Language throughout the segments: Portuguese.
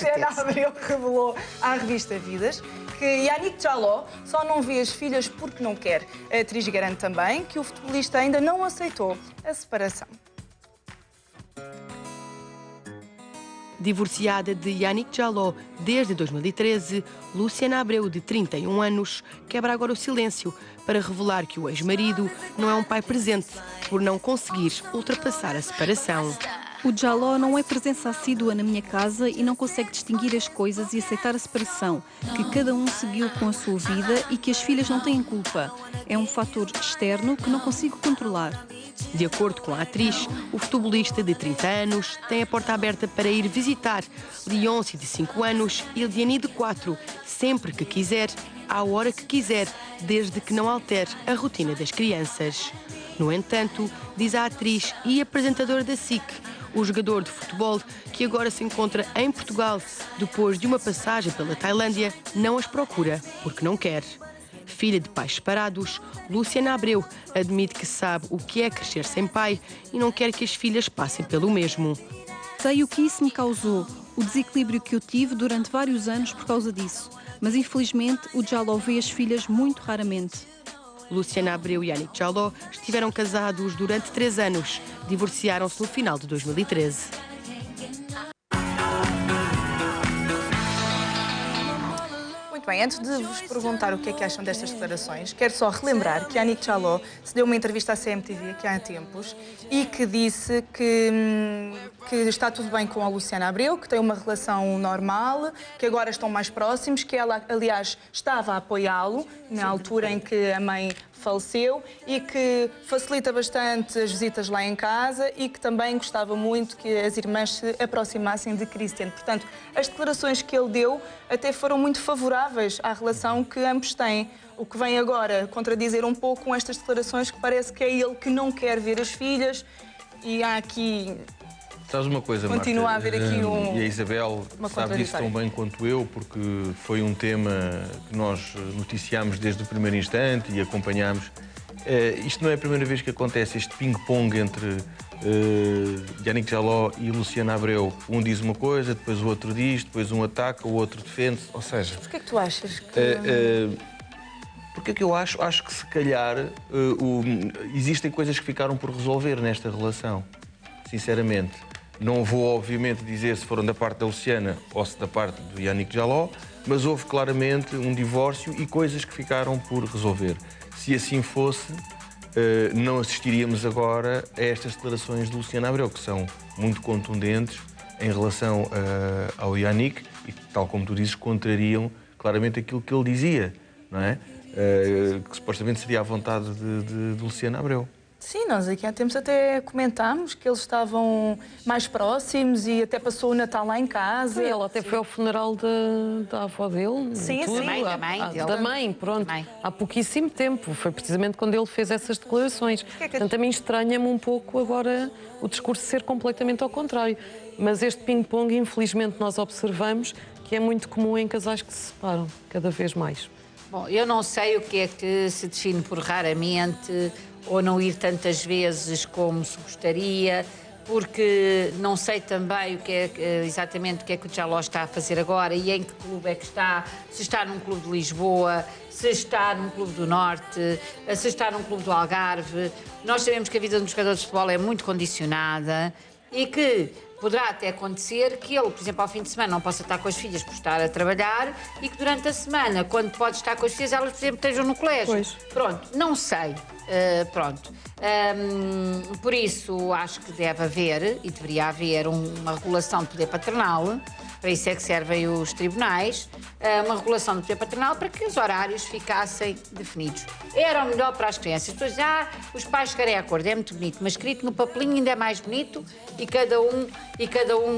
Luciana Abreu revelou à revista Vidas que Yannick Jalloh só não vê as filhas porque não quer. A atriz garante também que o futebolista ainda não aceitou a separação. Divorciada de Yannick Jalloh desde 2013, Luciana Abreu, de 31 anos, quebra agora o silêncio para revelar que o ex-marido não é um pai presente por não conseguir ultrapassar a separação. O Jalloh não é presença assídua na minha casa e não consegue distinguir as coisas e aceitar a separação, que cada um seguiu com a sua vida e que as filhas não têm culpa. É um fator externo que não consigo controlar. De acordo com a atriz, o futebolista de 30 anos tem a porta aberta para ir visitar Leonce, de 5 anos, e Eliane, de 4, sempre que quiser, à hora que quiser, desde que não altere a rotina das crianças. No entanto, diz a atriz e apresentadora da SIC, o jogador de futebol, que agora se encontra em Portugal, depois de uma passagem pela Tailândia, não as procura porque não quer. Filha de pais separados, Luciana Abreu admite que sabe o que é crescer sem pai e não quer que as filhas passem pelo mesmo. Sei o que isso me causou, o desequilíbrio que eu tive durante vários anos por causa disso. Mas infelizmente o Jalloh vê as filhas muito raramente. Luciana Abreu e Yannick Jalloh estiveram casados durante 3 anos. Divorciaram-se no final de 2013. Muito bem, antes de vos perguntar o que é que acham destas declarações, quero só relembrar que Yannick Jalloh se deu uma entrevista à CMTV aqui há tempos e que disse que está tudo bem com a Luciana Abreu, que tem uma relação normal, que agora estão mais próximos, que ela, aliás, estava a apoiá-lo na altura em que a mãe faleceu e que facilita bastante as visitas lá em casa e que também gostava muito que as irmãs se aproximassem de Christian. Portanto, as declarações que ele deu até foram muito favoráveis à relação que ambos têm. O que vem agora contradizer um pouco com estas declarações que parece que é ele que não quer ver as filhas e há aqui... Sabes uma coisa, continua Marta? a haver aqui E a Isabel sabe disso tão bem quanto eu, porque foi um tema que nós noticiámos desde o primeiro instante e acompanhámos. Isto não é a primeira vez que acontece, este ping-pong entre Yannick Jalloh e Luciana Abreu. Um diz uma coisa, depois o outro diz, depois um ataca, o outro defende-se, ou seja... Porquê é que tu achas que... Porque é que eu acho? Acho que se calhar existem coisas que ficaram por resolver nesta relação, sinceramente. Não vou, obviamente, dizer se foram da parte da Luciana ou se da parte do Yannick Jalloh, mas houve claramente um divórcio e coisas que ficaram por resolver. Se assim fosse, não assistiríamos agora a estas declarações de Luciana Abreu, que são muito contundentes em relação ao Yannick e, tal como tu dizes, contrariam claramente aquilo que ele dizia, não é? Que supostamente seria a vontade de Luciana Abreu. Sim, nós aqui há tempos até comentámos que eles estavam mais próximos e até passou o Natal lá em casa. Sim, ela até foi ao funeral da avó dele. Sim, tudo. Da mãe, pronto. Há pouquíssimo tempo. Foi precisamente quando ele fez essas declarações. Portanto, a mim estranha-me um pouco agora o discurso ser completamente ao contrário. Mas este ping-pong, infelizmente, nós observamos que é muito comum em casais que se separam, cada vez mais. Bom, eu não sei o que é que se define por raramente ou não ir tantas vezes como se gostaria, porque não sei também exatamente o que é que o Jalloh está a fazer agora e em que clube é que está, se está num clube de Lisboa, se está num clube do Norte, se está num clube do Algarve. Nós sabemos que a vida de um jogador de futebol é muito condicionada e que poderá até acontecer que ele, por exemplo, ao fim de semana não possa estar com as filhas por estar a trabalhar e que durante a semana, quando pode estar com as filhas, elas, por exemplo, estejam no colégio. Pois. Pronto, não sei. Por isso, acho que deve haver e deveria haver uma regulação do poder paternal. Para isso é que servem os tribunais, uma regulação do poder paternal para que os horários ficassem definidos. Era o melhor para as crianças. As pessoas dizem, os pais querem acordo, é muito bonito, mas escrito no papelinho ainda é mais bonito e cada um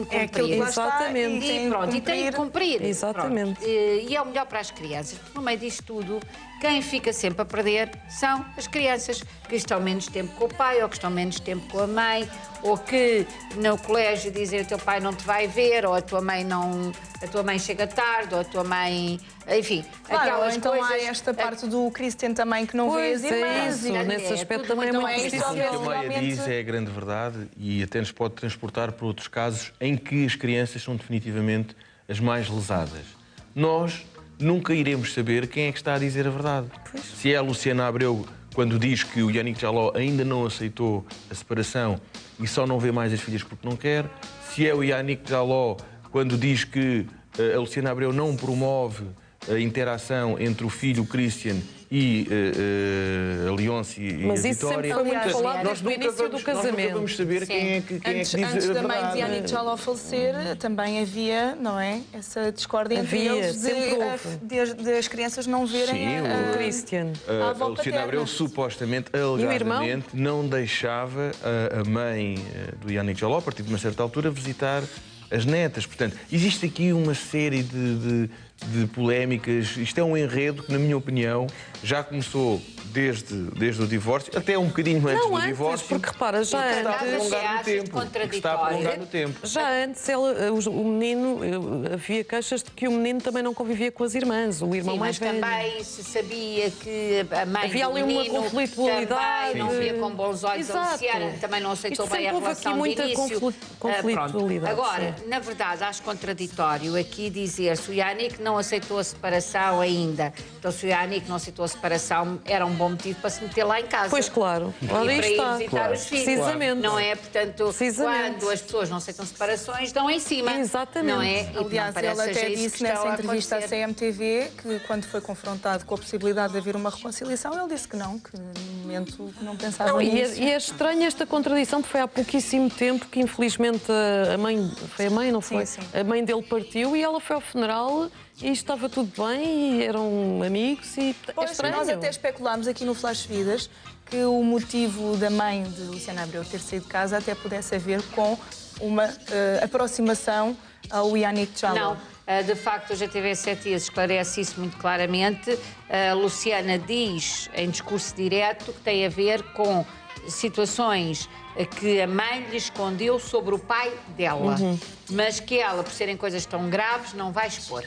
cumprir. Exatamente. E tem que cumprir. Exatamente. E é o melhor para as crianças, porque no meio disto tudo, quem fica sempre a perder são as crianças, que estão menos tempo com o pai, ou que estão menos tempo com a mãe, ou que no colégio dizem o teu pai não te vai ver, ou a tua mãe chega tarde, ou a tua mãe... Enfim, claro, aquelas então coisas... há esta parte do Christian também que não vê as irmãs. Nesse aspecto também é muito difícil. O que a Maia diz é a grande verdade e até nos pode transportar para outros casos em que as crianças são definitivamente as mais lesadas. Nós nunca iremos saber quem é que está a dizer a verdade. Se é a Luciana Abreu, quando diz que o Yannick Jaló ainda não aceitou a separação e só não vê mais as filhas porque não quer. Se é o Yannick Jaló, quando diz que a Luciana Abreu não promove a interação entre o filho Christian e a Leonce e mas a isso Vitória. sempre foi muito falado Nós desde o início do casamento. Nós nunca vamos saber quem é que Antes diz da a mãe de verdade. Yannick Jaló falecer, também havia, não é? Essa discórdia entre Havia, eles sempre houve. de as crianças não verem Sim, a Christian. a A avó Luciana paterna. Abreu supostamente, irmão? alegadamente, não deixava a mãe do Yannick Jaló, a partir de uma certa altura, visitar as netas. Portanto, existe aqui uma série de polémicas. Isto é um enredo que, na minha opinião, já começou desde o divórcio, até um bocadinho antes Não do antes, divórcio. porque repara, já que está a antes... prolongar no tempo. Que está a prolongar no tempo. Já antes, o menino, havia queixas de que o menino também não convivia com as irmãs, o irmão Sim, mais mas velho. também se sabia que a mãe Havia do ali uma menino conflitualidade. também não via com bons olhos a Exato. Luciana, também não aceitou Isto bem a sempre houve relação aqui muita de início. conflitualidade. Agora, sim. na verdade, acho contraditório aqui dizer-se o Yannick não aceitou a separação ainda. Então, se o Yannick não aceitou a separação, era um bom motivo para se meter lá em casa. Pois claro, E ora aí para ir está. visitar os filhos. Precisamente. Não é? Portanto, Precisamente. quando as pessoas não aceitam separações, dão em cima. Exatamente. Não é? E Aliás, não ele parece até seja isso disse que está nessa a entrevista à acontecer. CMTV que, quando foi confrontado com a possibilidade de haver uma reconciliação, ele disse que não, que no momento não pensava Não, nisso. e é estranha esta contradição, porque foi há pouquíssimo tempo que, infelizmente, a mãe... Foi a mãe, não foi? Sim. A mãe dele partiu e ela foi ao funeral e estava tudo bem e eram amigos e é Pois, estranho. nós até especulámos aqui no Flash Vidas que o motivo da mãe de Luciana Abreu ter saído de casa até pudesse haver com uma aproximação ao Yannick Jaló. Não, de facto, a GTV7 esclarece isso muito claramente. A Luciana diz, em discurso direto, que tem a ver com situações que a mãe lhe escondeu sobre o pai dela, mas que ela, por serem coisas tão graves, não vai expor.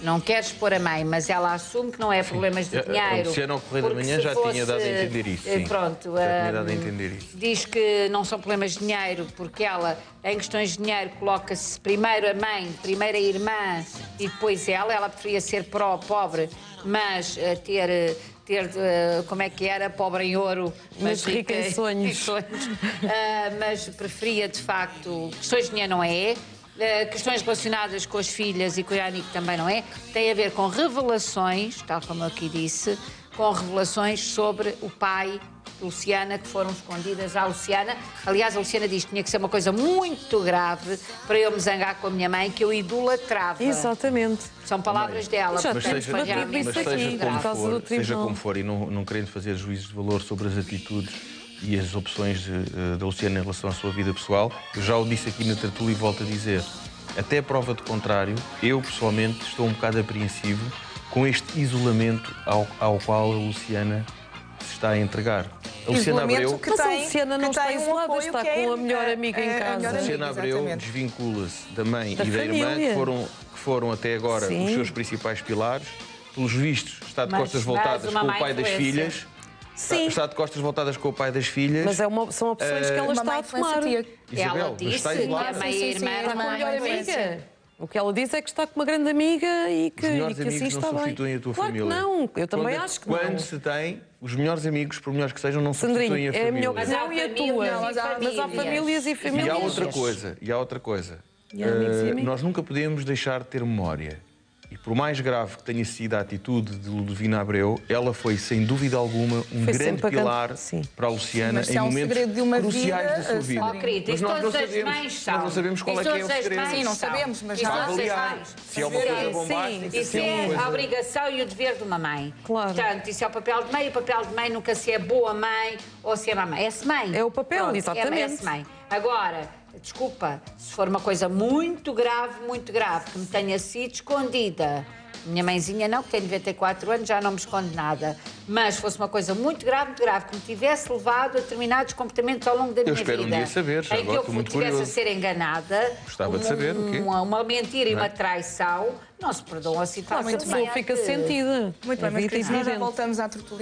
Não quer expor a mãe, mas ela assume que não é problemas de dinheiro. A Luciana, ao correr da porque manhã, se já tinha dado a entender isso. Sim. Pronto, Já tinha dado a entender isso. diz que não são problemas de dinheiro, porque ela, em questões de dinheiro, coloca-se primeiro a mãe, primeiro a irmã e depois ela. Ela preferia ser pobre, mas ter como é que era, pobre em ouro, Mas rica em sonhos. Mas preferia, de facto, questões de dinheiro não é. Questões relacionadas com as filhas e com o Yannick também não é. Tem a ver com revelações, tal como eu aqui disse, com revelações sobre o pai de Luciana, que foram escondidas à Luciana. Aliás, a Luciana diz que tinha que ser uma coisa muito grave para eu me zangar com a minha mãe, que eu idolatrava. Exatamente. São palavras dela, Já portanto, temos foi debatido realmente isso Mas aqui, muito por grave. causa do seja tribunal. como for, e não querendo fazer juízos de valor sobre as atitudes e as opções da Luciana em relação à sua vida pessoal, eu já o disse aqui na tertúlia e volto a dizer, até prova de contrário, eu pessoalmente estou um bocado apreensivo com este isolamento ao qual a Luciana se está a entregar. A Luciana Abreu, que Mas a tem, Luciana não que está tem um isolada, apoio está que é com a melhor amiga em a casa. melhor a Luciana amiga, Abreu exatamente. desvincula-se da mãe Da e da irmã, família. que foram até agora Sim. os seus principais pilares. Pelos vistos, está de Mas costas voltadas uma com o má pai das influência. filhas. Sim. Está de costas voltadas com o pai das filhas. Mas são opções que ela Uma está má a influência tomar. tia. Isabel, Ela mas disse está que isolada. a mãe e a Sim, irmã sim, eram sim, uma a má Melhor influência. amiga. O que ela diz é que está com uma grande amiga e que, Os melhores e que assim amigos não está bem. substituem a tua Claro família. que não, eu também acho que Quando não. se tem, os melhores amigos, por melhores que sejam, não Sandrinho, substituem a é a família. minha opinião Mas e há a tua. famílias e Mas há famílias. famílias e E famílias. há outra coisa, E há amigos e amigos. Nós nunca podemos deixar de ter memória. E por mais grave que tenha sido a atitude de Ludovina Abreu, ela foi, sem dúvida alguma, um Foi grande sempre pilar sim. para a Luciana Mas se em é um momentos segredo de uma cruciais vida, da sua vida. Oh, querida, Mas isso nós não todas as sabemos, mães são. nós não sabemos qual é Isso que é o todas as segredo. mães Sim, não são. sabemos, mas Isso já Para todas as avaliar mães. se é uma coisa bombástica, Isso se é uma é coisa... a obrigação e o dever de uma mãe. Claro. Portanto, isso é o papel de mãe. O papel de mãe nunca se é boa mãe ou se é má mãe. É-se mãe. É o papel, Pronto, exatamente. É-se mãe. Agora, desculpa, se for uma coisa muito grave, que me tenha sido escondida. Minha mãezinha não, que tem 94 anos, já não me esconde nada. Mas fosse uma coisa muito grave, que me tivesse levado a determinados comportamentos ao longo da minha vida. espero um dia saber, já em que agora eu estou muito estivesse curioso. a ser enganada. Gostava de saber o quê? Uma mentira e uma traição, não se perdoam assim Claro, fácil. a pessoa fica sentida. Muito bem, A mas vida queridos, nós já evidente. voltamos à tertúlia.